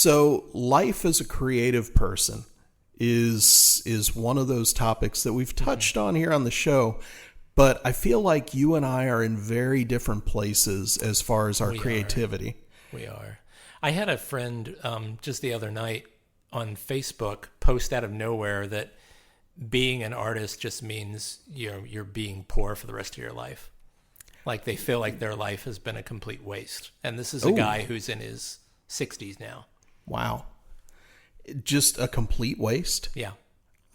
So life as a creative person is one of those topics that we've touched on here on the show, but I feel like you and I are in very different places as far as our creativity. We are. I had a friend just the other night on Facebook post out of nowhere that being an artist just means you're being poor for the rest of your life. Like they feel like their life has been a complete waste. And this is a guy who's in his 60s now. Wow. Just a complete waste? Yeah.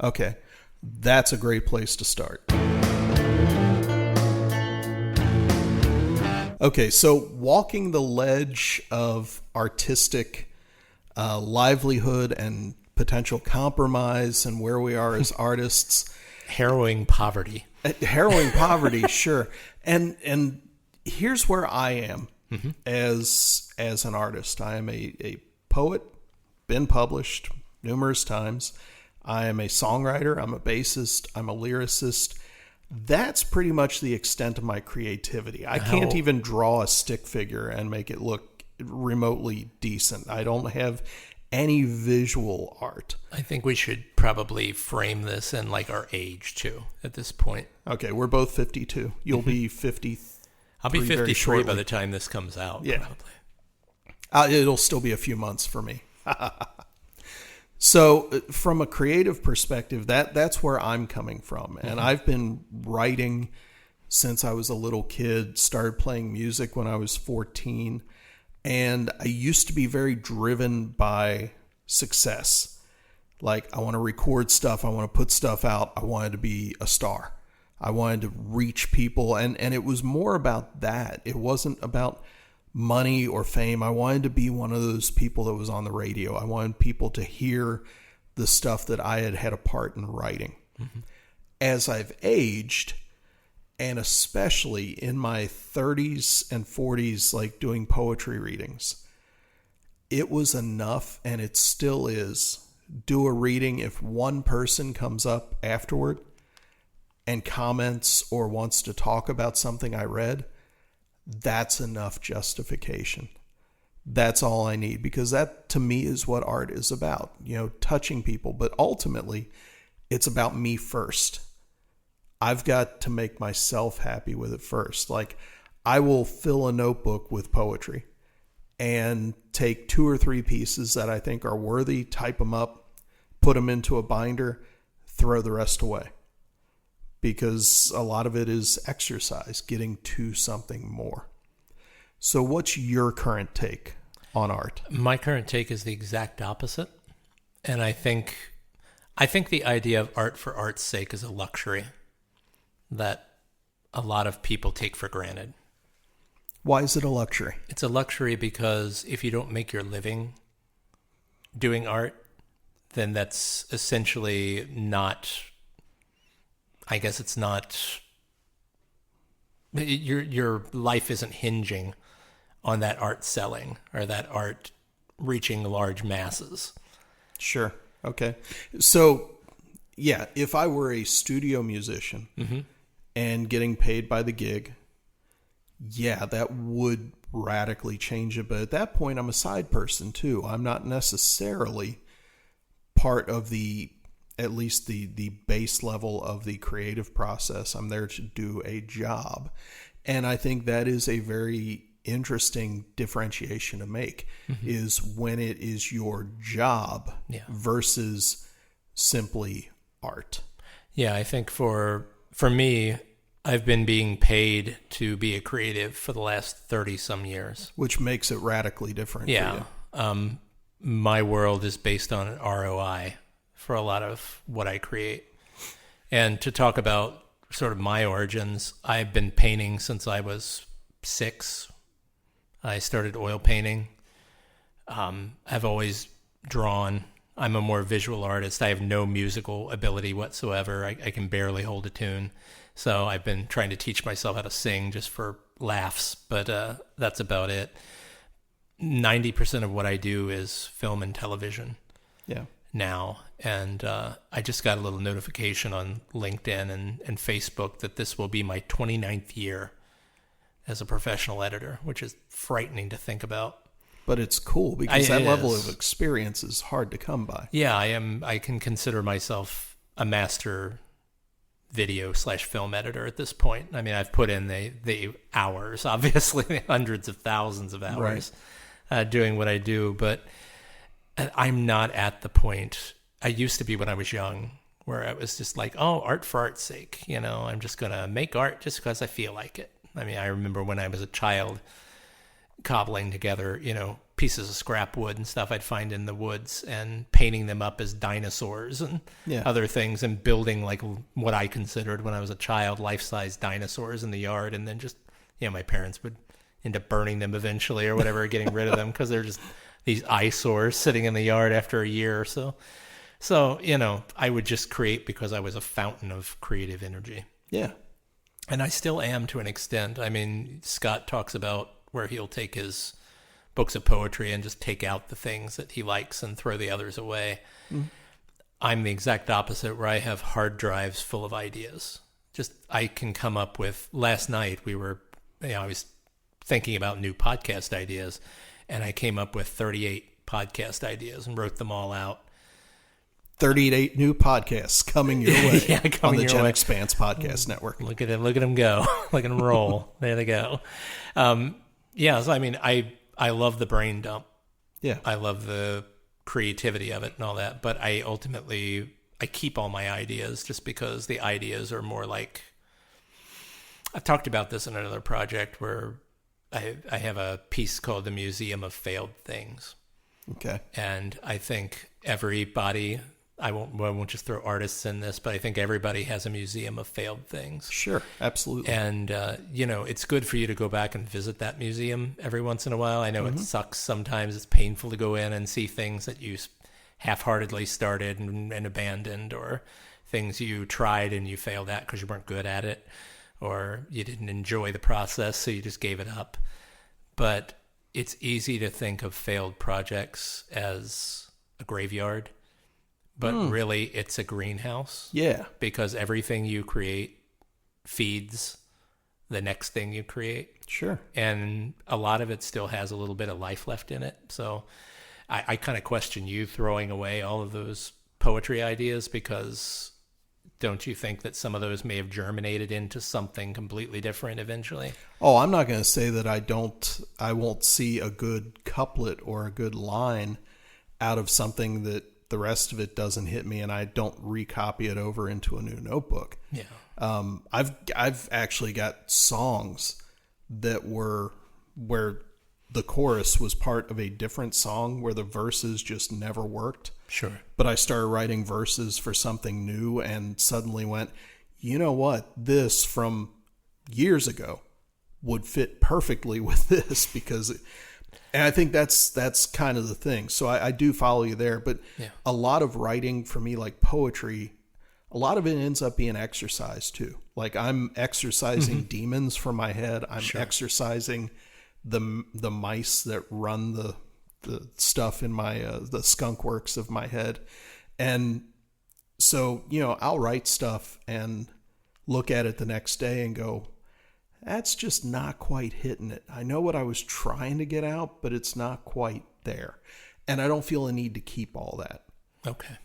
Okay. That's a great place to start. Okay, so walking the ledge of artistic livelihood and potential compromise and where we are as artists. Harrowing poverty. Harrowing poverty, sure. And here's where I am as an artist. I am a poet, been published numerous times. I am a songwriter. I'm a bassist. I'm a lyricist. That's pretty much the extent of my creativity. I can't even draw a stick figure and make it look remotely decent. I don't have any visual art. I think we should probably frame this in like our age too at this point. Okay, we're both 52. You'll be 50. I'll be 53 by the time this comes out. Yeah. Probably. It'll still be a few months for me. So from a creative perspective, that's where I'm coming from. And I've been writing since I was a little kid, started playing music when I was 14. And I used to be very driven by success. Like, I want to record stuff. I want to put stuff out. I wanted to be a star. I wanted to reach people. And it was more about that. It wasn't about money or fame. I wanted to be one of those people that was on the radio. I wanted people to hear the stuff that I had a part in writing. As I've aged, and especially in my 30s and 40s, like doing poetry readings, it was enough, and it still is. Do a reading. If one person comes up afterward and comments or wants to talk about something I read, that's enough justification. That's all I need, because that to me is what art is about, touching people. But ultimately, it's about me first. I've got to make myself happy with it first. Like, I will fill a notebook with poetry and take 2 or 3 pieces that I think are worthy, type them up, put them into a binder, throw the rest away. Because a lot of it is exercise, getting to something more. So what's your current take on art? My current take is the exact opposite. And I think the idea of art for art's sake is a luxury that a lot of people take for granted. Why is it a luxury? It's a luxury because if you don't make your living doing art, then that's essentially not... I guess it's not, your life isn't hinging on that art selling or that art reaching large masses. Sure. Okay. So, yeah, if I were a studio musician and getting paid by the gig, yeah, that would radically change it. But at that point, I'm a side person too. I'm not necessarily part of at least the base level of the creative process. I'm there to do a job. And I think that is a very interesting differentiation to make, is when it is your job versus simply art. Yeah, I think for me, I've been being paid to be a creative for the last 30 some years. Which makes it radically different for you. My world is based on an ROI for a lot of what I create. And to talk about sort of my origins, I've been painting since I was 6. I started oil painting. I've always drawn. I'm a more visual artist. I have no musical ability whatsoever. I can barely hold a tune. So I've been trying to teach myself how to sing just for laughs, but that's about it. 90% of what I do is film and television. Yeah. Now, and I just got a little notification on LinkedIn and Facebook that this will be my 29th year as a professional editor, which is frightening to think about. But it's cool because that It level is. of experience is hard to come by. Yeah, I can consider myself a master video/film editor at this point. I mean, I've put in the hours, obviously, hundreds of thousands of hours doing what I do, but I'm not at the point I used to be when I was young, where I was just like, oh, art for art's sake. I'm just going to make art just because I feel like it. I mean, I remember when I was a child cobbling together, pieces of scrap wood and stuff I'd find in the woods and painting them up as dinosaurs and other things and building like what I considered when I was a child life-size dinosaurs in the yard. And then just, my parents would end up burning them eventually or whatever, getting rid of them because they're just these eyesores sitting in the yard after a year or so. So, I would just create because I was a fountain of creative energy. Yeah. And I still am to an extent. I mean, Scot talks about where he'll take his books of poetry and just take out the things that he likes and throw the others away. I'm the exact opposite, where I have hard drives full of ideas. Just, I can come up with, last night I was thinking about new podcast ideas, and I came up with 38 podcast ideas and wrote them all out. 38 new podcasts coming your way on the Gen-X podcast network. Look at them go. Look at them roll. There they go. So I mean, I love the brain dump. Yeah. I love the creativity of it and all that. But I keep all my ideas just because the ideas are more like, I've talked about this in another project where I have a piece called The Museum of Failed Things. Okay. And I think everybody, I won't just throw artists in this, but I think everybody has a museum of failed things. Sure, absolutely. And, it's good for you to go back and visit that museum every once in a while. I know it sucks sometimes. It's painful to go in and see things that you half-heartedly started and abandoned, or things you tried and you failed at because you weren't good at it, or you didn't enjoy the process, so you just gave it up. But it's easy to think of failed projects as a graveyard. But really, it's a greenhouse. Yeah. Because everything you create feeds the next thing you create. Sure. And a lot of it still has a little bit of life left in it. So I kind of question you throwing away all of those poetry ideas, because don't you think that some of those may have germinated into something completely different eventually? Oh, I'm not going to say that I won't see a good couplet or a good line out of something that the rest of it doesn't hit me and I don't recopy it over into a new notebook. Yeah. I've actually got songs that were where the chorus was part of a different song where the verses just never worked. Sure. But I started writing verses for something new and suddenly went, you know what? This from years ago would fit perfectly with this and I think that's kind of the thing. So I do follow you there, but a lot of writing for me, like poetry, a lot of it ends up being exercise too. Like I'm exercising demons from my head. I'm exercising the mice that run the stuff in my the skunk works of my head. And so, I'll write stuff and look at it the next day and go, that's just not quite hitting it. I know what I was trying to get out, but it's not quite there. And I don't feel a need to keep all that. Okay.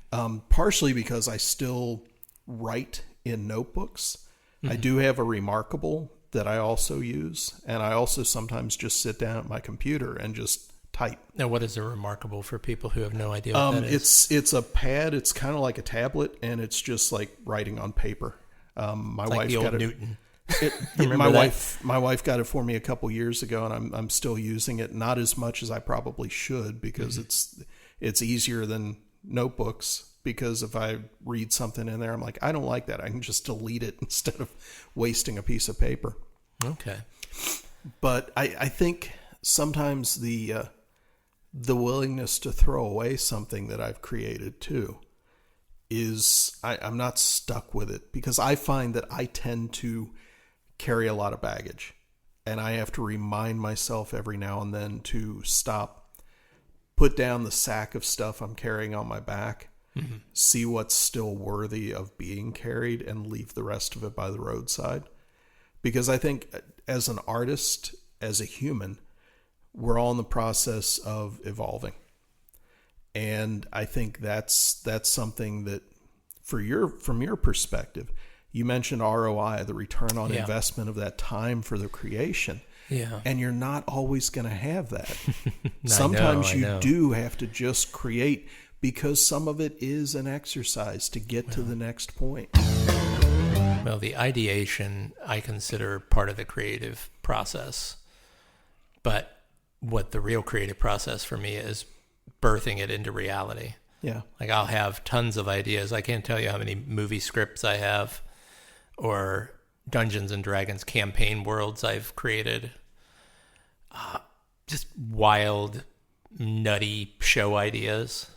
Partially because I still write in notebooks. I do have a Remarkable that I also use. And I also sometimes just sit down at my computer and just type. Now, what is a Remarkable for people who have no idea what that is? It's a pad. It's kind of like a tablet, and it's just like writing on paper. My wife the old got it. Newton. My wife got it for me a couple years ago, and I'm still using it. Not as much as I probably should, because it's easier than notebooks. Because if I read something in there, I'm like, I don't like that. I can just delete it instead of wasting a piece of paper. Okay. But I think sometimes the willingness to throw away something that I've created too is I'm not stuck with it, because I find that I tend to carry a lot of baggage, and I have to remind myself every now and then to stop, put down the sack of stuff I'm carrying on my back, see what's still worthy of being carried, and leave the rest of it by the roadside. Because I think as an artist, as a human, we're all in the process of evolving. And I think that's something that from your perspective, you mentioned ROI, the return on investment of that time for the creation. Yeah. And you're not always going to have that. Sometimes you do have to just create, because some of it is an exercise to get to the next point. Well, the ideation I consider part of the creative process. But what the real creative process for me is birthing it into reality. Yeah. Like I'll have tons of ideas. I can't tell you how many movie scripts I have or Dungeons and Dragons campaign worlds I've created. Just wild, nutty show ideas.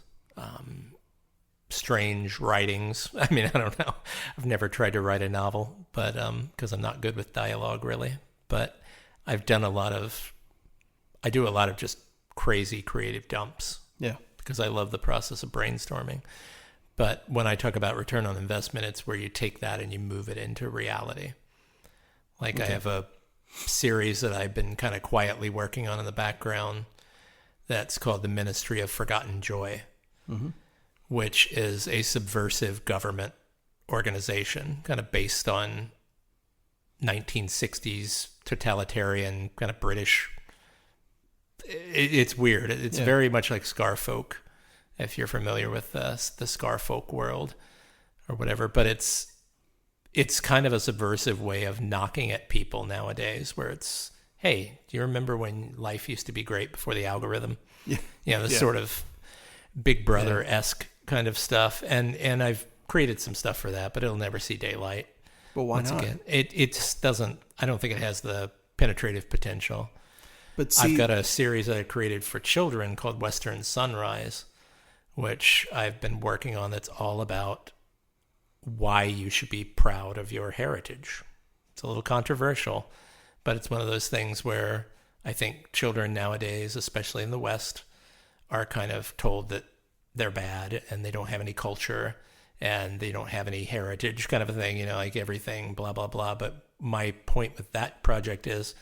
Strange writings. I mean, I don't know. I've never tried to write a novel, but because I'm not good with dialogue really. But I've done I do a lot of just crazy creative dumps. Yeah. Because I love the process of brainstorming. But when I talk about return on investment, it's where you take that and you move it into reality. Like I have a series that I've been kind of quietly working on in the background that's called The Ministry of Forgotten Joy, which is a subversive government organization kind of based on 1960s totalitarian kind of British. It's weird. It's very much like Scarfolk, if you're familiar with the Scarfolk world or whatever. But it's kind of a subversive way of knocking at people nowadays, where it's, hey, do you remember when life used to be great before the algorithm? Yeah. You know, this sort of Big Brother-esque kind of stuff. And I've created some stuff for that, but it'll never see daylight. But why Once not? Again, it just doesn't, I don't think it has the penetrative potential. But see, I've got a series that I created for children called Western Sunrise, which I've been working on, that's all about why you should be proud of your heritage. It's a little controversial, but it's one of those things where I think children nowadays, especially in the West, are kind of told that they're bad and they don't have any culture and they don't have any heritage, kind of a thing, you know, like everything, blah, blah, blah. But my point with that project is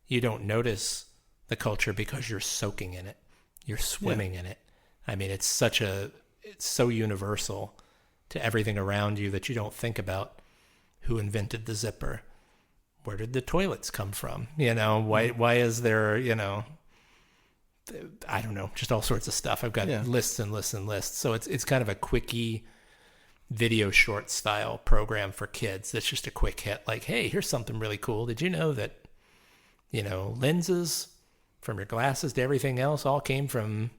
you don't notice the culture because you're soaking in it. You're swimming in it. I mean, it's so universal to everything around you that you don't think about who invented the zipper. Where did the toilets come from? You know, why is there, you know, I don't know, just all sorts of stuff. I've got lists and lists and lists. So it's kind of a quickie video short style program for kids. That's just a quick hit. Like, hey, here's something really cool. Did you know that, you know, lenses from your glasses to everything else all came from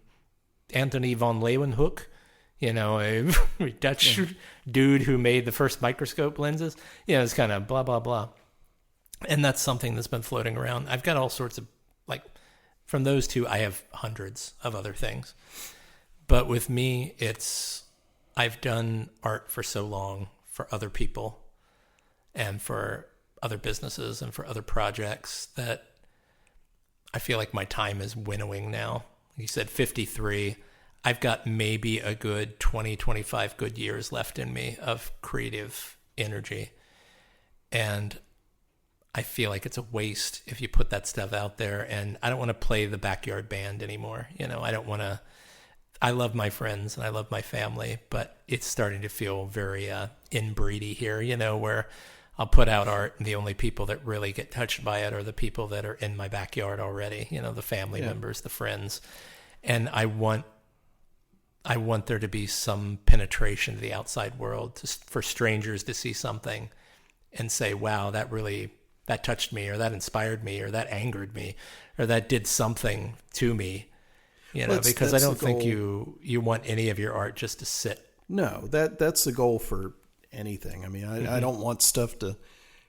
Antony von Leeuwenhoek, you know, a Dutch dude who made the first microscope lenses? You know, it's kind of blah, blah, blah. And that's something that's been floating around. I've got all sorts of, like, from those two, I have hundreds of other things. But with me, I've done art for so long for other people and for other businesses and for other projects that I feel like my time is winnowing now. You said 53. I've got maybe a good 20, 25 good years left in me of creative energy. And I feel like it's a waste if you put that stuff out there. And I don't want to play the backyard band anymore. You know, I love my friends and I love my family, but it's starting to feel very inbreedy here, you know, where I'll put out art and the only people that really get touched by it are the people that are in my backyard already, you know, the family members, the friends. And I want there to be some penetration to the outside world, for strangers to see something and say, wow, that touched me, or that inspired me, or that angered me, or that did something to me, you know, because I don't think you want any of your art just to sit. No, that's the goal for anything. I mean, I don't want stuff to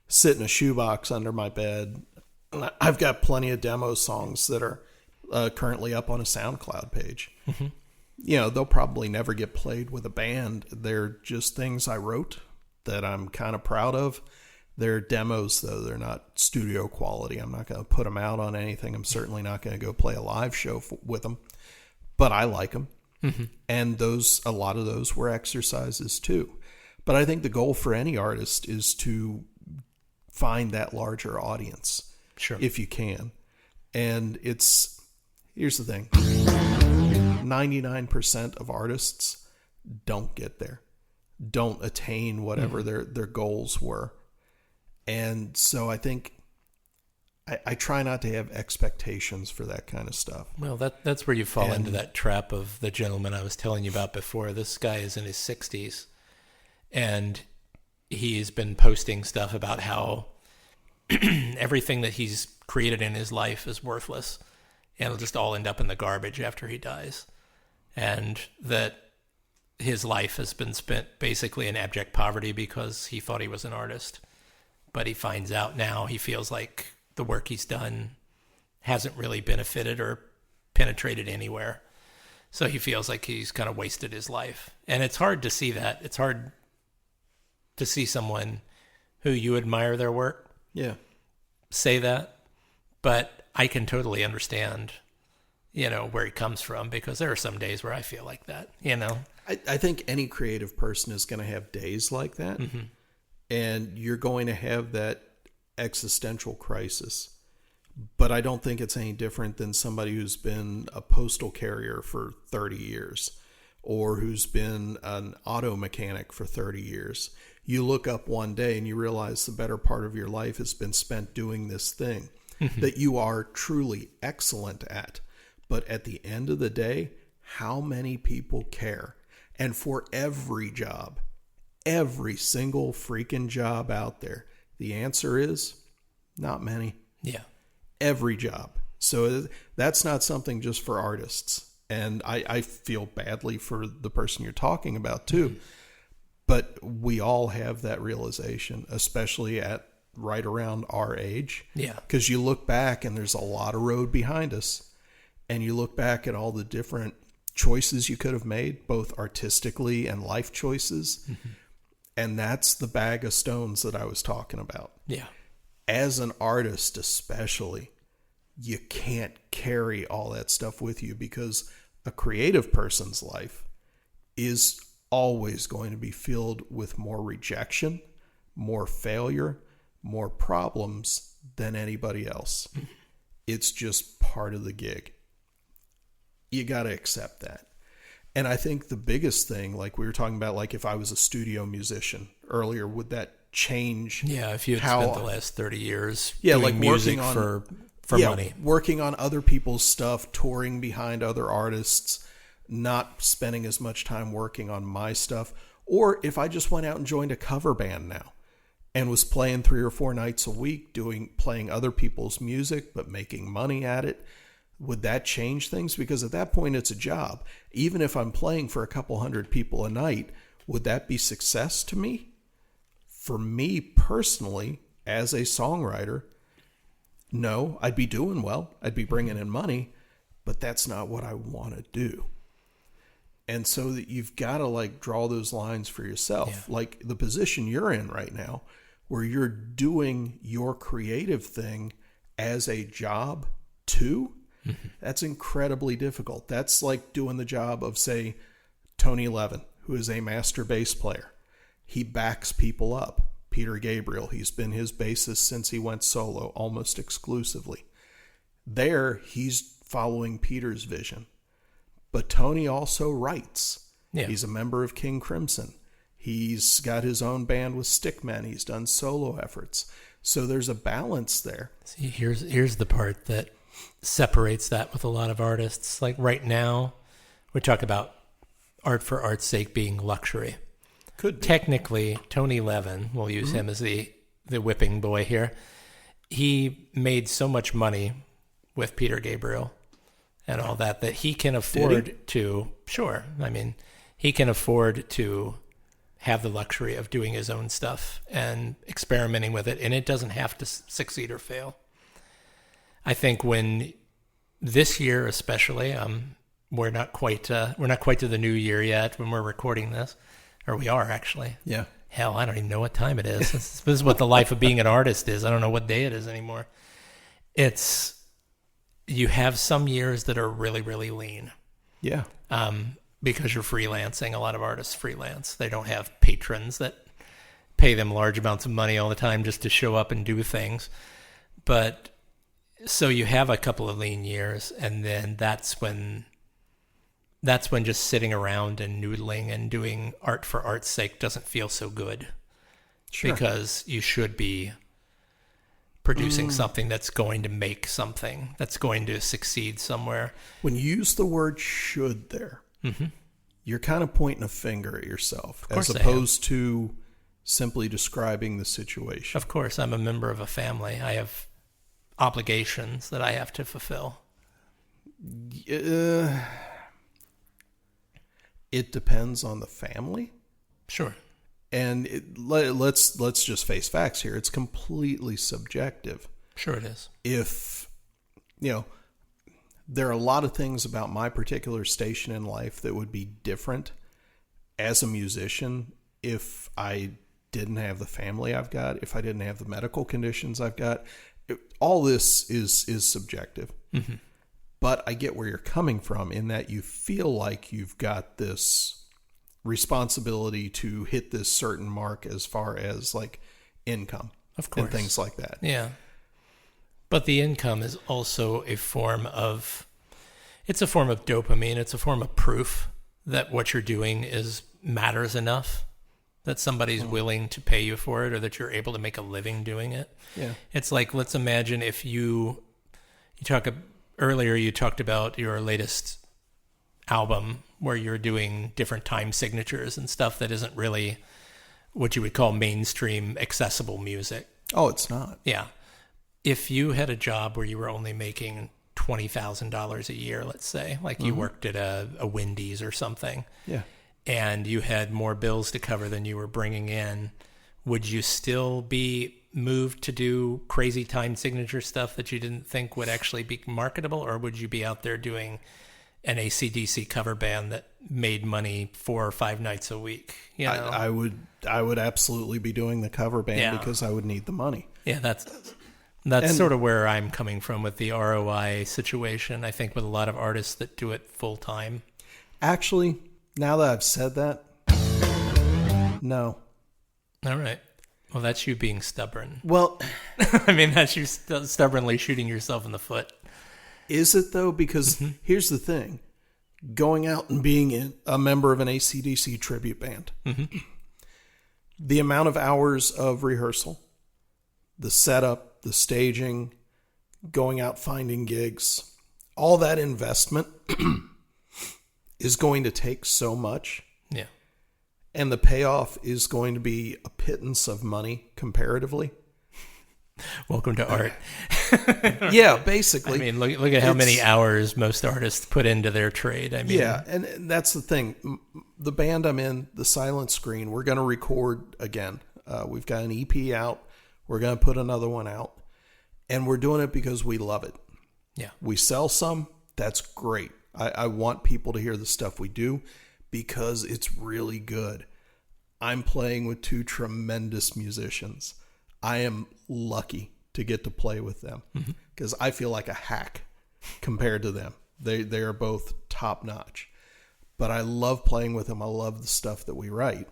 sit in a shoebox under my bed. I've got plenty of demo songs that are currently up on a SoundCloud page. Mm-hmm. You know, they'll probably never get played with a band. They're just things I wrote that I'm kind of proud of. They're demos, though. They're not studio quality. I'm not going to put them out on anything. I'm certainly not going to go play a live show with them. But I like them. Mm-hmm. And a lot of those were exercises, too. But I think the goal for any artist is to find that larger audience, if you can. And it's Here's the thing. 99% of artists don't get there, don't attain whatever their goals were. And so I think I try not to have expectations for that kind of stuff. Well, that's where you fall into that trap of the gentleman I was telling you about before. This guy is in his 60s, and he's been posting stuff about how everything that he's created in his life is worthless, and it'll just all end up in the garbage after he dies. And that his life has been spent basically in abject poverty because he thought he was an artist. But he finds out now, he feels like the work he's done hasn't really benefited or penetrated anywhere. So he feels like he's kind of wasted his life. And it's hard to see that. It's hard to see someone who you admire their work say that. But I can totally understand, where he comes from, because there are some days where I feel like that, I think any creative person is going to have days like that. Mm-hmm. And you're going to have that existential crisis. But I don't think it's any different than somebody who's been a postal carrier for 30 years or who's been an auto mechanic for 30 years. You look up one day and you realize the better part of your life has been spent doing this thing that you are truly excellent at. But at the end of the day, how many people care? And for every job, every single freaking job out there, the answer is not many. Yeah. Every job. So that's not something just for artists. And I feel badly for the person you're talking about too. Mm-hmm. But we all have that realization, especially at right around our age. Yeah. Because you look back and there's a lot of road behind us. And you look back at all the different choices you could have made, both artistically and life choices. Mm-hmm. And that's the bag of stones that I was talking about. Yeah. As an artist especially, you can't carry all that stuff with you because a creative person's life is always going to be filled with more rejection, more failure, more problems than anybody else. It's just part of the gig. You got to accept that. And I think the biggest thing, like we were talking about, like if I was a studio musician earlier, would that change? Yeah, if you had spent the last 30 years doing like music for money. Working on other people's stuff, touring behind other artists, not spending as much time working on my stuff. Or if I just went out and joined a cover band now and was playing 3 or 4 nights a week, playing other people's music, but making money at it. Would that change things? Because at that point, it's a job. Even if I'm playing for a couple hundred people a night, would that be success to me? For me personally, as a songwriter, no, I'd be doing well. I'd be bringing in money, but that's not what I want to do. And so that you've got to draw those lines for yourself. Yeah. Like the position you're in right now, where you're doing your creative thing as a job too. Mm-hmm. That's incredibly difficult. That's like doing the job of, say, Tony Levin, who is a master bass player. He backs people up. Peter Gabriel, he's been his bassist since he went solo, almost exclusively. There, he's following Peter's vision. But Tony also writes. Yeah. He's a member of King Crimson. He's got his own band with Stickmen. He's done solo efforts. So there's a balance there. See, here's the part that separates that with a lot of artists. Like right now, we talk about art for art's sake being luxury. Could be. Technically, Tony Levin, we'll use him as the whipping boy here. He made so much money with Peter Gabriel and all that he can afford to, sure. I mean, he can afford to have the luxury of doing his own stuff and experimenting with it, and it doesn't have to succeed or fail. I think when this year, especially, we're not quite to the new year yet when we're recording this, or we are actually. Yeah. Hell, I don't even know what time it is. This is what the life of being an artist is. I don't know what day it is anymore. You have some years that are really, really lean. Yeah. Because you're freelancing. A lot of artists freelance. They don't have patrons that pay them large amounts of money all the time just to show up and do things. But So you have a couple of lean years, and then that's when just sitting around and noodling and doing art for art's sake doesn't feel so good. Sure. Because you should be producing something that's going to make something, that's going to succeed somewhere. When you use the word should there, you're kind of pointing a finger at yourself as opposed to simply describing the situation. Of course, I'm a member of a family. I have obligations that I have to fulfill. It depends on the family. Sure. And let's just face facts here. It's completely subjective. Sure it is. If, there are a lot of things about my particular station in life that would be different as a musician if I didn't have the family I've got, if I didn't have the medical conditions I've got. All this is subjective. Mm-hmm. But I get where you're coming from in that you feel like you've got this responsibility to hit this certain mark as far as like income, of course, and things like that. Yeah. But the income is also a form of dopamine. It's a form of proof that what you're doing matters enough that somebody's willing to pay you for it, or that you're able to make a living doing it. Yeah. It's like, let's imagine if earlier you talked about your latest album where you're doing different time signatures and stuff that isn't really what you would call mainstream accessible music. Oh, it's not. Yeah. If you had a job where you were only making $20,000 a year, let's say, like you worked at a Wendy's or something, yeah, and you had more bills to cover than you were bringing in, would you still be moved to do crazy time signature stuff that you didn't think would actually be marketable, or would you be out there doing an AC/DC cover band that made money 4 or 5 nights a week? I would absolutely be doing the cover band because I would need the money. Yeah, that's sort of where I'm coming from with the ROI situation. I think with a lot of artists that do it full time. Actually, now that I've said that, no. All right. Well, that's you being stubborn. Well, I mean, that's you stubbornly shooting yourself in the foot. Is it though? Because here's the thing. Going out and being a member of an AC/DC tribute band, the amount of hours of rehearsal, the setup, the staging, going out finding gigs, all that investment is going to take so much. Yeah. And the payoff is going to be a pittance of money comparatively. Welcome to art. Yeah, basically. I mean, look at how many hours most artists put into their trade. I mean, yeah, and that's the thing. The band I'm in, the Silent Screen, we're going to record again. We've got an EP out. We're going to put another one out. And we're doing it because we love it. Yeah. We sell some. That's great. I want people to hear the stuff we do because it's really good. I'm playing with 2 tremendous musicians. I am lucky to get to play with them because I feel like a hack compared to them. They are both top notch, but I love playing with them. I love the stuff that we write.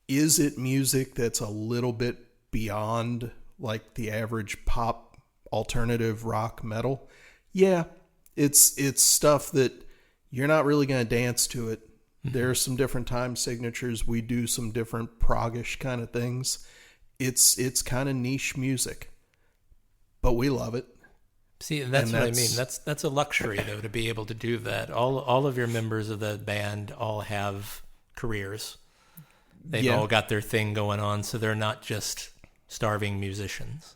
Is it music that's a little bit beyond like the average pop, alternative, rock, metal? Yeah, it's stuff that you're not really going to dance to it. There are some different time signatures. We do some different proggish kind of things. It's kind of niche music, but we love it. See, that's what I mean. That's a luxury though, to be able to do that. All of your members of the band all have careers. They've all got their thing going on, so they're not just starving musicians.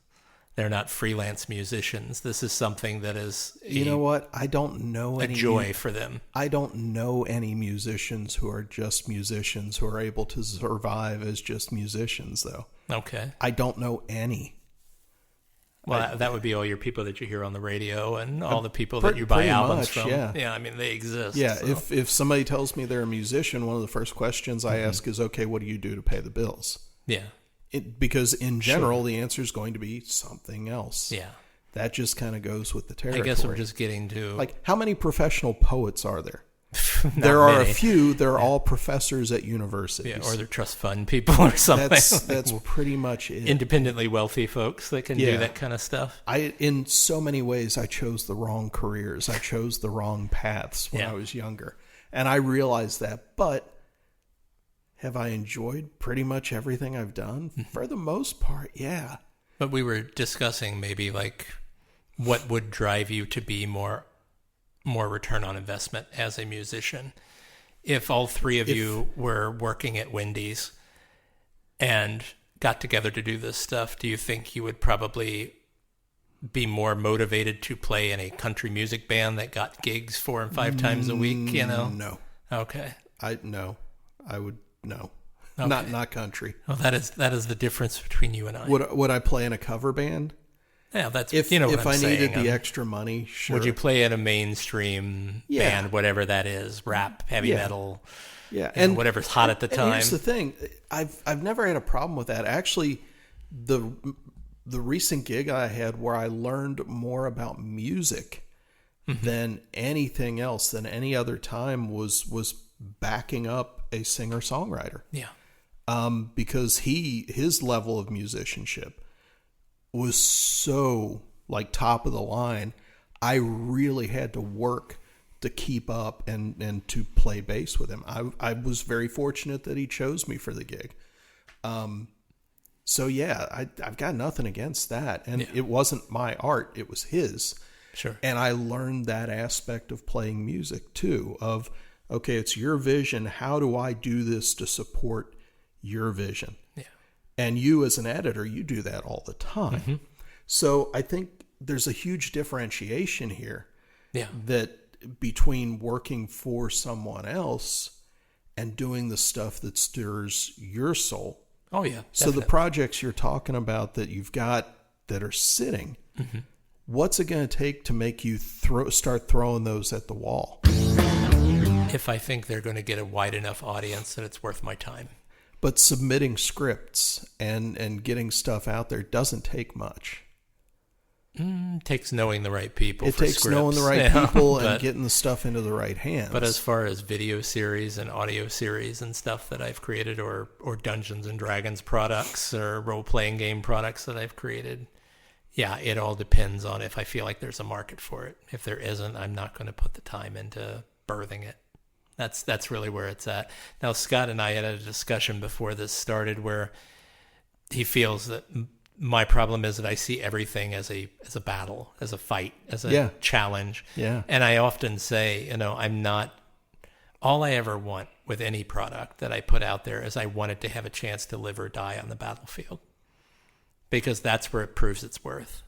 They're not freelance musicians. This is something that is you know what? I don't know any joy for them. I don't know any musicians who are just musicians who are able to survive as just musicians, though. Okay. I don't know any. Well, that would be all your people that you hear on the radio and all the people that you buy albums from. Yeah, I mean, they exist. Yeah, so. if somebody tells me they're a musician, one of the first questions I ask is, okay, what do you do to pay the bills? Yeah. Because in general, the answer is going to be something else. Yeah. That just kind of goes with the territory. I guess we're just getting to... Like, how many professional poets are there? There are many. a few. They're all professors at universities. Yeah, or they're trust fund people or something. That's pretty much it. Independently wealthy folks that can do that kind of stuff. In so many ways, I chose the wrong careers. I chose the wrong paths when I was younger. And I realized that. But have I enjoyed pretty much everything I've done? For the most part, yeah. But we were discussing maybe like what would drive you to be more return on investment as a musician. If all three of you were working at Wendy's and got together to do this stuff, do you think you would probably be more motivated to play in a country music band that got gigs 4 and 5 times a week, you know? No. Okay. I would no. Okay. Not country. Well, that is the difference between you and I. Would I play in a cover band? Yeah, that's If you know what if I'm I saying. needed the extra money, sure. Would you play in a mainstream band, whatever that is, rap, heavy metal, and whatever's hot at the time? Here's the thing: I've never had a problem with that. Actually, the recent gig I had where I learned more about music than anything else, than any other time, was backing up a singer-songwriter. Yeah. Because his level of musicianship was so like top of the line. I really had to work to keep up and to play bass with him. I was very fortunate that he chose me for the gig. So yeah, I've got nothing against that. And it wasn't my art, it was his. Sure. And I learned that aspect of playing music too, of, okay, it's your vision. How do I do this to support your vision? Yeah. And you as an editor, you do that all the time. So I think there's a huge differentiation here. Yeah. That between working for someone else and doing the stuff that stirs your soul. Oh yeah. So the projects you're talking about that you've got that are sitting, what's it going to take to make you start throwing those at the wall? If I think they're going to get a wide enough audience that it's worth my time. But submitting scripts and getting stuff out there doesn't take much. Takes knowing the right people. It takes knowing the right people and getting the stuff into the right hands. But as far as video series and audio series and stuff that I've created, or Dungeons and Dragons products or role-playing game products that I've created, yeah, it all depends on if I feel like there's a market for it. If there isn't, I'm not going to put the time into birthing it. That's really where it's at. Now, Scott and I had a discussion before this started where he feels that my problem is that I see everything as a battle, as a fight, as a challenge. Yeah. And I often say, I'm not, all I ever want with any product that I put out there is I want it to have a chance to live or die on the battlefield, because that's where it proves its worth.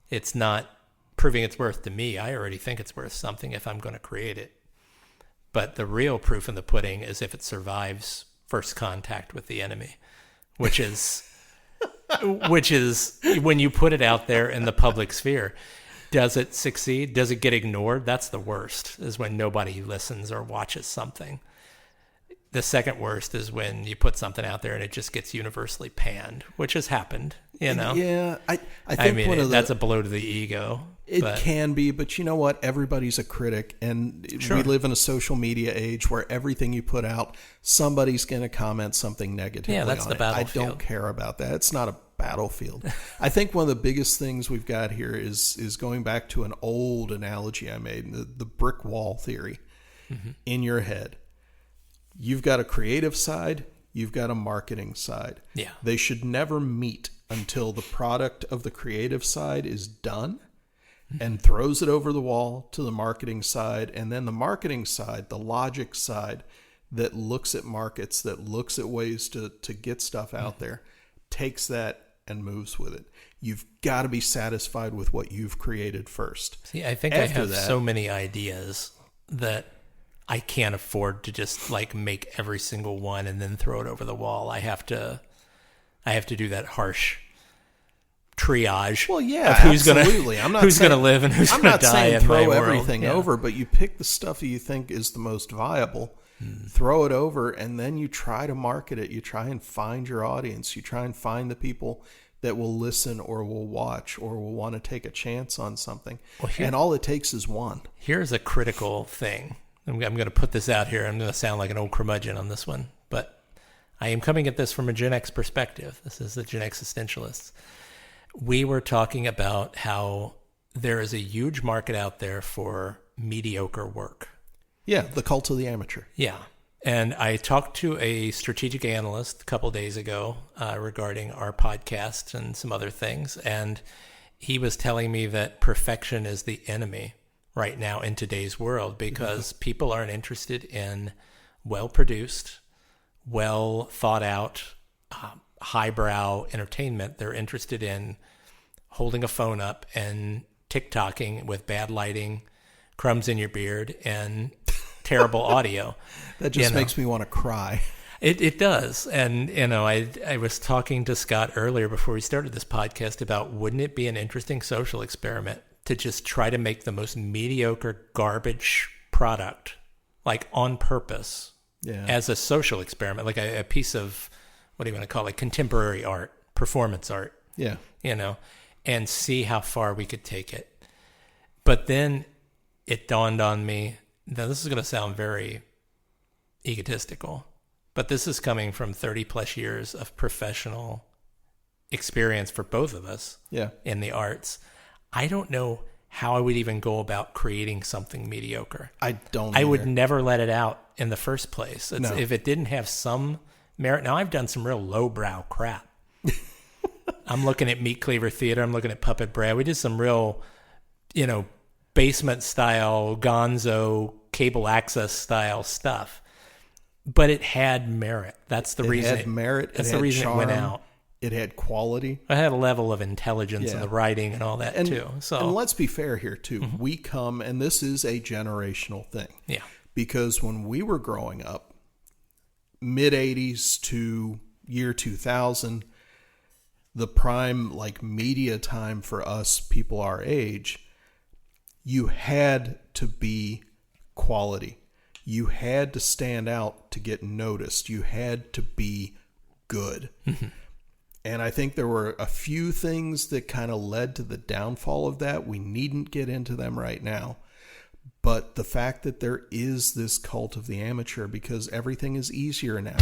It's not proving its worth to me. I already think it's worth something if I'm going to create it. But the real proof in the pudding is if it survives first contact with the enemy, which is when you put it out there in the public sphere. Does it succeed? Does it get ignored? That's the worst, is when nobody listens or watches something. The second worst is when you put something out there and it just gets universally panned, which has happened, Yeah, I think that's a blow to the ego. It can be, but you know what? Everybody's a critic, and we live in a social media age where everything you put out, somebody's going to comment something negatively on it. Yeah, that's the battlefield. I don't care about that. It's not a battlefield. I think one of the biggest things we've got here is going back to an old analogy I made, the brick wall theory. In your head. You've got a creative side, you've got a marketing side. Yeah. They should never meet until the product of the creative side is done and throws it over the wall to the marketing side. And then the marketing side, the logic side that looks at markets, that looks at ways to get stuff out there, takes that and moves with it. You've got to be satisfied with what you've created first. See, I think I have so many ideas that I can't afford to just make every single one and then throw it over the wall. I have to do that harsh triage. Well, yeah, of who's absolutely. Who's going to live and who's going to die in my world. I'm not saying throw everything over, but you pick the stuff that you think is the most viable, throw it over, and then you try to market it. You try and find your audience. You try and find the people that will listen or will watch or will want to take a chance on something. And all it takes is one. Here's a critical thing I'm going to put this out here. I'm going to sound like an old curmudgeon on this one, but I am coming at this from a Gen X perspective. This is the Gen-x-istentialists. We were talking about how there is a huge market out there for mediocre work. Yeah, the cult of the amateur. Yeah. And I talked to a strategic analyst a couple days ago regarding our podcast and some other things. And he was telling me that perfection is the enemy right now in today's world because people aren't interested in well-produced, well thought out, highbrow entertainment. They're interested in holding a phone up and TikToking with bad lighting, crumbs in your beard, and terrible audio. That just makes me want to cry. It does. And, I was talking to Scott earlier before we started this podcast about wouldn't it be an interesting social experiment to just try to make the most mediocre garbage product, like on purpose, as a social experiment, like a piece of, what do you want to call it, contemporary art, performance art, and see how far we could take it. But then it dawned on me, now this is going to sound very egotistical, but this is coming from 30 plus years of professional experience for both of us in the arts. I don't know how I would even go about creating something mediocre. I would never let it out in the first place. If it didn't have some merit. Now, I've done some real lowbrow crap. I'm looking at Meat Cleaver Theater. I'm looking at Puppet Brad. We did some real, basement style, gonzo, cable access style stuff. But it had merit. That's the reason. It had merit. That's the reason charm. It went out. It had quality. I had a level of intelligence in the writing and all that too. So, and let's be fair here too. We come, and this is a generational thing. Yeah. Because when we were growing up, mid 80s to year 2000, the prime media time for us people our age, you had to be quality. You had to stand out to get noticed. You had to be good. And I think there were a few things that kind of led to the downfall of that. We needn't get into them right now. But the fact that there is this cult of the amateur because everything is easier now.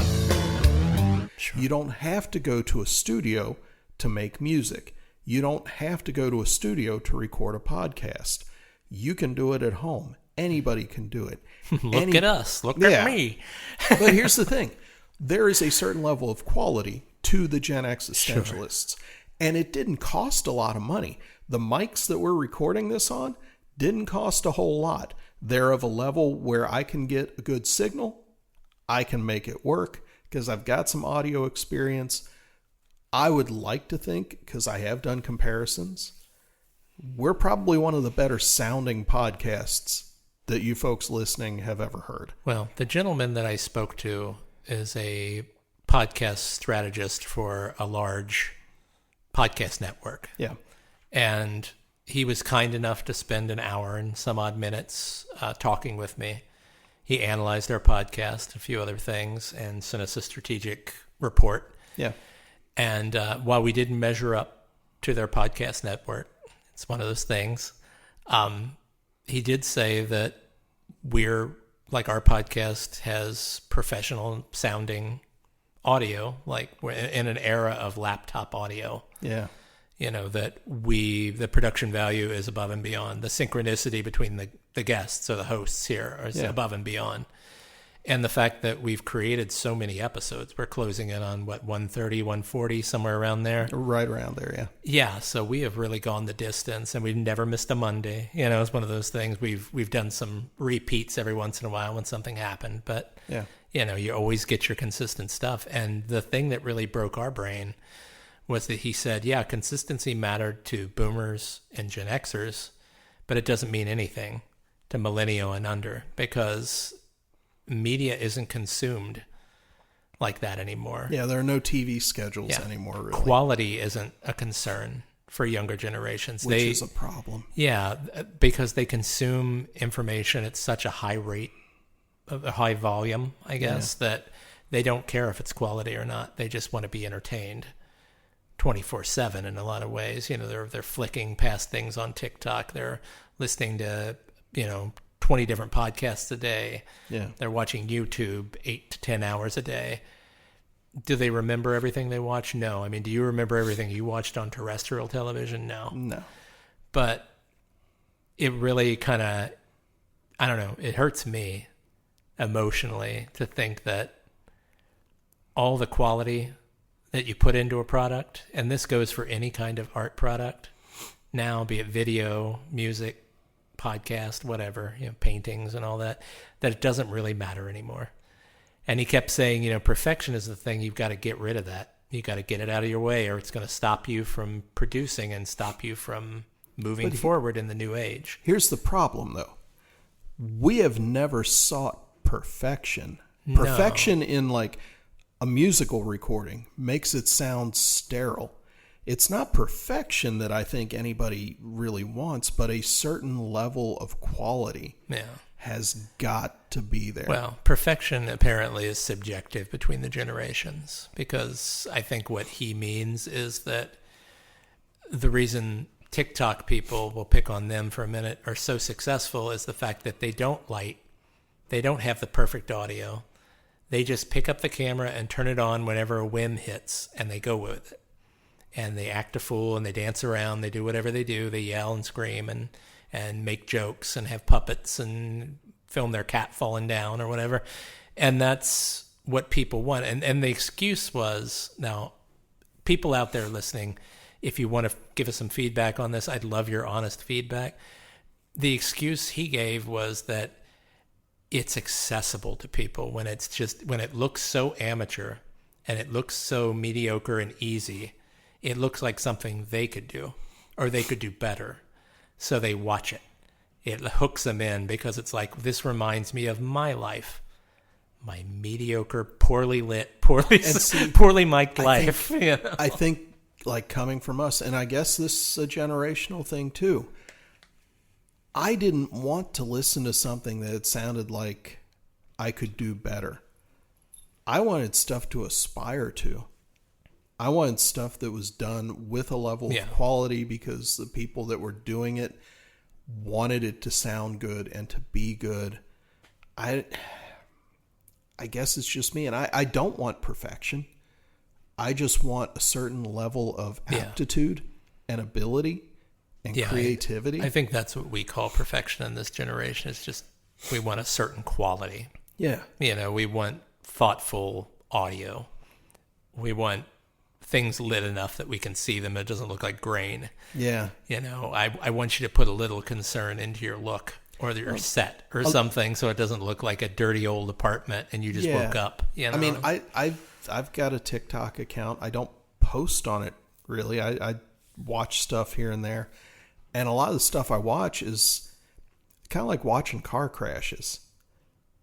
Sure. You don't have to go to a studio to make music. You don't have to go to a studio to record a podcast. You can do it at home. Anybody can do it. Look at us. Look at me. But here's the thing. There is a certain level of quality to the Gen-x-istentialists. Sure. And it didn't cost a lot of money. The mics that we're recording this on didn't cost a whole lot. They're of a level where I can get a good signal. I can make it work because I've got some audio experience. I would like to think, because I have done comparisons, we're probably one of the better sounding podcasts that you folks listening have ever heard. Well, the gentleman that I spoke to is a podcast strategist for a large podcast network. Yeah. And he was kind enough to spend an hour and some odd minutes talking with me. He analyzed our podcast, a few other things, and sent us a strategic report. Yeah. And while we didn't measure up to their podcast network, it's one of those things, he did say that our podcast has professional sounding audio, like we're in an era of laptop audio. Yeah. That the production value is above and beyond. The synchronicity between the guests or the hosts here is above and beyond. And the fact that we've created so many episodes, we're closing in on 130, 140, somewhere around there. Right around there, yeah. Yeah, so we have really gone the distance, and we've never missed a Monday. It's one of those things. We've done some repeats every once in a while when something happened, but you always get your consistent stuff. And the thing that really broke our brain was that he said, consistency mattered to boomers and Gen Xers, but it doesn't mean anything to millennial and under, because media isn't consumed like that anymore. Yeah, there are no TV schedules anymore, really. Quality isn't a concern for younger generations. Which is a problem. Yeah, because they consume information at such a high rate, a high volume, I guess, that they don't care if it's quality or not. They just want to be entertained 24/7 in a lot of ways. They're flicking past things on TikTok. They're listening to, 20 different podcasts a day. Yeah. They're watching YouTube 8 to 10 hours a day. Do they remember everything they watch? No. I mean, do you remember everything you watched on terrestrial television? No. But it really kind of, I don't know, it hurts me emotionally to think that all the quality that you put into a product, and this goes for any kind of art product now, be it video, music, podcast, whatever, paintings and all that, that it doesn't really matter anymore. And he kept saying, perfection is the thing. You've got to get rid of that. You got to get it out of your way, or it's going to stop you from producing and stop you from moving forward in the new age. Here's the problem, though. We have never sought perfection. Perfection in like a musical recording makes it sound sterile. It's not perfection that I think anybody really wants, but a certain level of quality has got to be there. Well, perfection apparently is subjective between the generations, because I think what he means is that the reason TikTok people, will pick on them for a minute, are so successful is the fact that they don't have the perfect audio. They just pick up the camera and turn it on whenever a whim hits, and they go with it. And they act a fool, and they dance around, they do whatever they do, they yell and scream and make jokes and have puppets and film their cat falling down or whatever. And that's what people want. And the excuse was, now, people out there listening, if you want to give us some feedback on this, I'd love your honest feedback. The excuse he gave was that it's accessible to people when it looks so amateur and it looks so mediocre and easy. It looks like something they could do, or they could do better. So they watch it. It hooks them in because it's like, this reminds me of my life, my mediocre, poorly lit, poorly mic'd life. I think, like, coming from us, and I guess this is a generational thing too. I didn't want to listen to something that sounded like I could do better. I wanted stuff to aspire to. I wanted stuff that was done with a level of quality because the people that were doing it wanted it to sound good and to be good. I guess it's just me, and I don't want perfection. I just want a certain level of aptitude and ability and creativity. I think that's what we call perfection in this generation. It's just, we want a certain quality. Yeah. We want thoughtful audio. We want things lit enough that we can see them. It doesn't look like grain. Yeah. I want you to put a little concern into your look or your set or something, so it doesn't look like a dirty old apartment and you just woke up. I mean, I've got a TikTok account. I don't post on it really. I watch stuff here and there. And a lot of the stuff I watch is kind of like watching car crashes.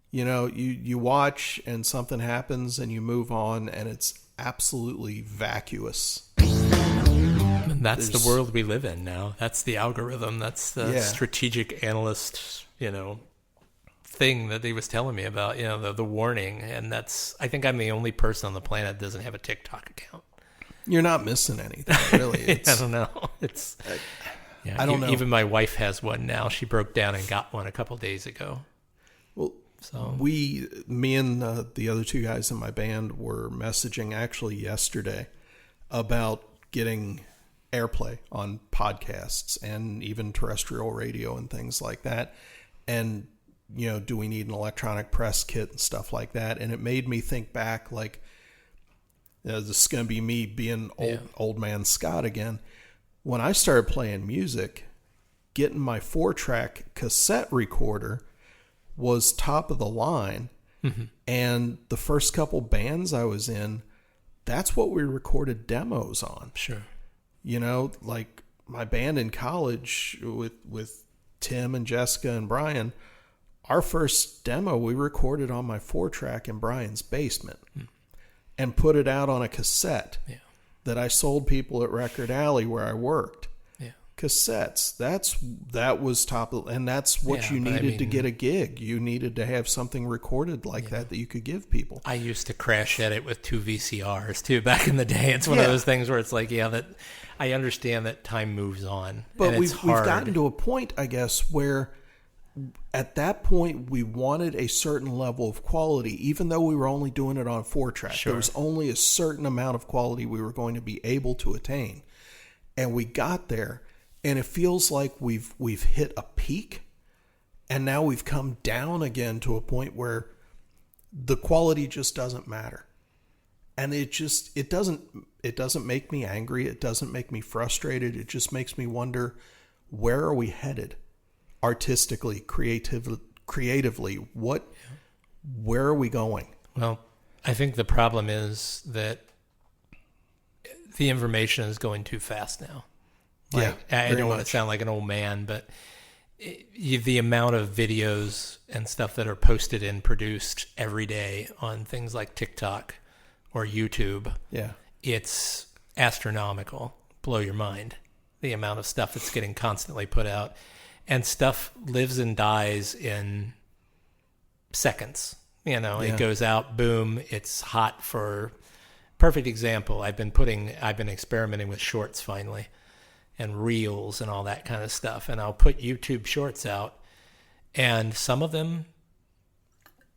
You watch and something happens and you move on, and it's absolutely vacuous. And that's the world we live in now. That's the algorithm. That's the strategic analyst, thing that he was telling me about, the warning. And I think I'm the only person on the planet that doesn't have a TikTok account. You're not missing anything, really. I don't know. I don't know. Even my wife has one now. She broke down and got one a couple days ago. Well, me and the other two guys in my band were messaging actually yesterday about getting airplay on podcasts and even terrestrial radio and things like that. And, do we need an electronic press kit and stuff like that? And it made me think back, like, this is going to be me being old man Scot again. When I started playing music, getting my 4-track cassette recorder was top of the line. Mm-hmm. And the first couple bands I was in, that's what we recorded demos on. Sure. Like my band in college with Tim and Jessica and Brian, our first demo we recorded on my 4-track in Brian's basement and put it out on a cassette that I sold people at Record Alley where I worked. Cassettes. That was top of, and that's what you needed to get a gig. You needed to have something recorded like that you could give people. I used to crash edit with 2 VCRs too back in the day. It's one of those things where it's like, that I understand that time moves on, but we've gotten to a point, I guess, where at that point, we wanted a certain level of quality, even though we were only doing it on 4-track. Sure. There was only a certain amount of quality we were going to be able to attain. And we got there, and it feels like we've hit a peak, and now we've come down again to a point where the quality just doesn't matter. And it doesn't make me angry. It doesn't make me frustrated. It just makes me wonder, where are we headed? Artistically, creatively, where are we going? Well, I think the problem is that the information is going too fast now. I don't want to sound like an old man, but the amount of videos and stuff that are posted and produced every day on things like TikTok or YouTube, it's astronomical. Blow your mind. The amount of stuff that's getting constantly put out. And stuff lives and dies in seconds. It goes out, boom, it's hot for... Perfect example, I've been experimenting with shorts finally, and reels and all that kind of stuff. And I'll put YouTube shorts out, and some of them,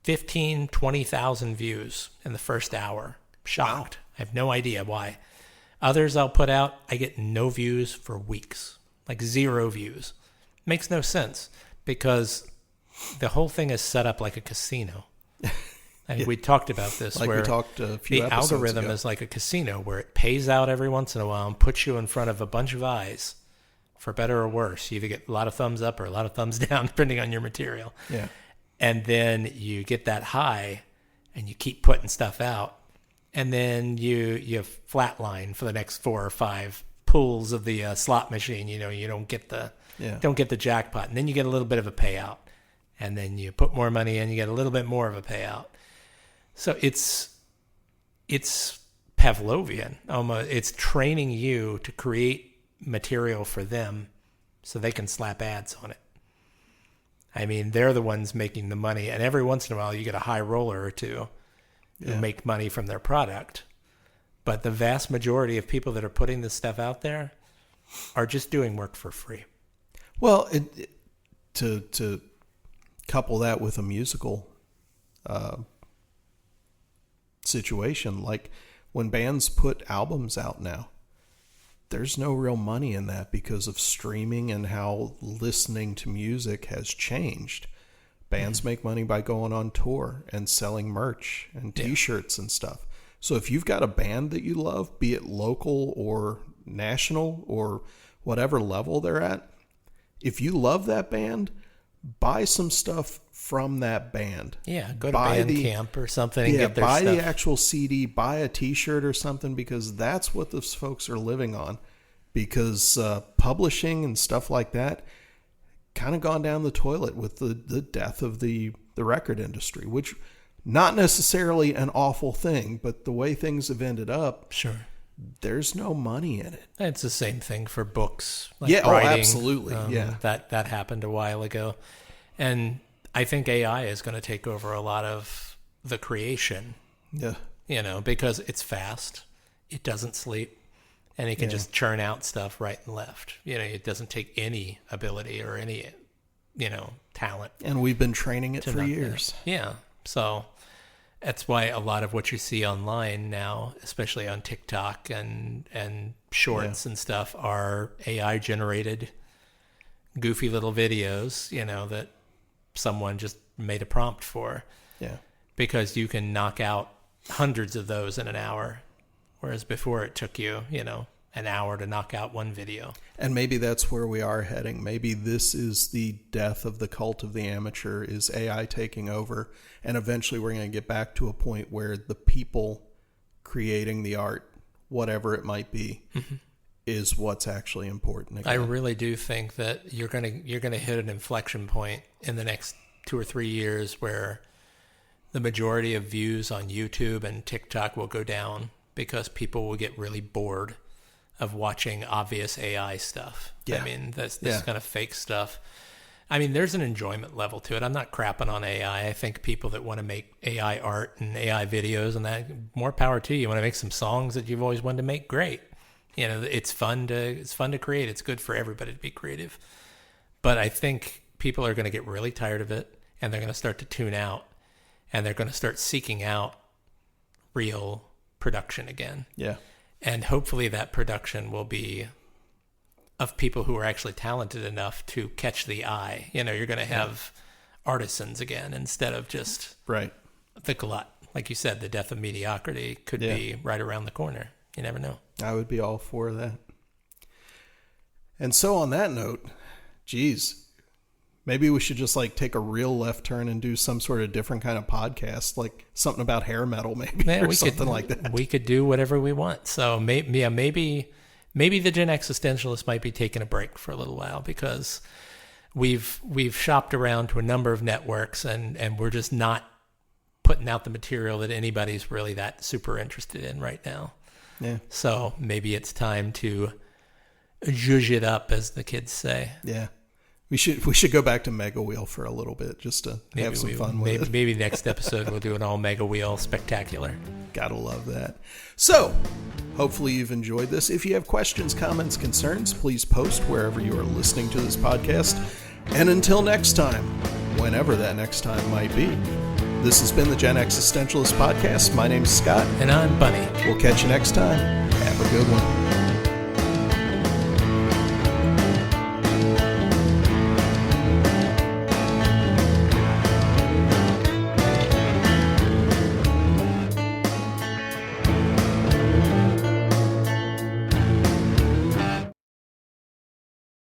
15, 20,000 views in the first hour. Shocked. Wow. I have no idea why. Others I'll put out, I get no views for weeks, like 0 views. Makes no sense, because the whole thing is set up like a casino. And we talked about this, like where we talked a few the episodes algorithm ago. is like a casino, where it pays out every once in a while and puts you in front of a bunch of eyes, for better or worse. You either get a lot of thumbs up or a lot of thumbs down, depending on your material. Yeah. And then you get that high, and you keep putting stuff out, and then you flatline for the next 4 or 5 pulls of the slot machine. You don't get the jackpot, and then you get a little bit of a payout, and then you put more money in, you get a little bit more of a payout. So it's Pavlovian. It's training you to create material for them so they can slap ads on it. I mean, they're the ones making the money, and every once in a while you get a high roller or two who make money from their product. But the vast majority of people that are putting this stuff out there are just doing work for free. Well, to couple that with a musical situation, like when bands put albums out now, there's no real money in that because of streaming and how listening to music has changed. Bands make money by going on tour and selling merch and T-shirts and stuff. So if you've got a band that you love, be it local or national or whatever level they're at, if you love that band, buy some stuff from that band. Yeah, go to Bandcamp or something and get their buy stuff. the actual CD, buy a T-shirt or something, because that's what those folks are living on. Because publishing and stuff like that kind of gone down the toilet with the death of the record industry, which not necessarily an awful thing, but the way things have ended up, sure, there's no money in it. It's the same thing for books. Like writing, absolutely. Yeah. That happened a while ago. And I think AI is going to take over a lot of the creation. Yeah. Because it's fast. It doesn't sleep. And it can just churn out stuff right and left. It doesn't take any ability or any, talent. And we've been training it for years. Yeah. So that's why a lot of what you see online now, especially on TikTok and shorts and stuff, are AI generated goofy little videos, that someone just made a prompt for. Yeah. Because you can knock out hundreds of those in an hour, whereas before it took you, an hour to knock out one video. And maybe that's where we are heading. Maybe this is the death of the cult of the amateur, is AI taking over, and eventually we're going to get back to a point where the people creating the art, whatever it might be, is what's actually important again. I really do think that you're gonna hit an inflection point in the next 2 or 3 years where the majority of views on YouTube and TikTok will go down because people will get really bored of watching obvious AI stuff. Yeah. I mean, this kind of fake stuff. I mean, there's an enjoyment level to it. I'm not crapping on AI. I think people that want to make AI art and AI videos and that, more power to you. You want to make some songs that you've always wanted to make, great. It's fun to create. It's good for everybody to be creative. But I think people are going to get really tired of it, and they're going to start to tune out, and they're going to start seeking out real production again. Yeah. And hopefully that production will be of people who are actually talented enough to catch the eye. You know, you're going to have artisans again instead of just the glut. Like you said, the death of mediocrity could be right around the corner. You never know. I would be all for that. And so on that note, geez, maybe we should just like take a real left turn and do some sort of different kind of podcast, like something about hair metal maybe, or something like that. We could do whatever we want. So maybe the Gen-x-istentialists might be taking a break for a little while, because we've shopped around to a number of networks, and we're just not putting out the material that anybody's really that super interested in right now. Yeah. So maybe it's time to zhuzh it up, as the kids say. Yeah. We should go back to Mega Wheel for a little bit just to have some fun with it. Maybe next episode we'll do an all Mega Wheel spectacular. Gotta love that. So, hopefully you've enjoyed this. If you have questions, comments, concerns, please post wherever you are listening to this podcast. And until next time, whenever that next time might be, this has been the Gen-x-istentialists podcast. My name's Scott. And I'm Bunny. We'll catch you next time. Have a good one.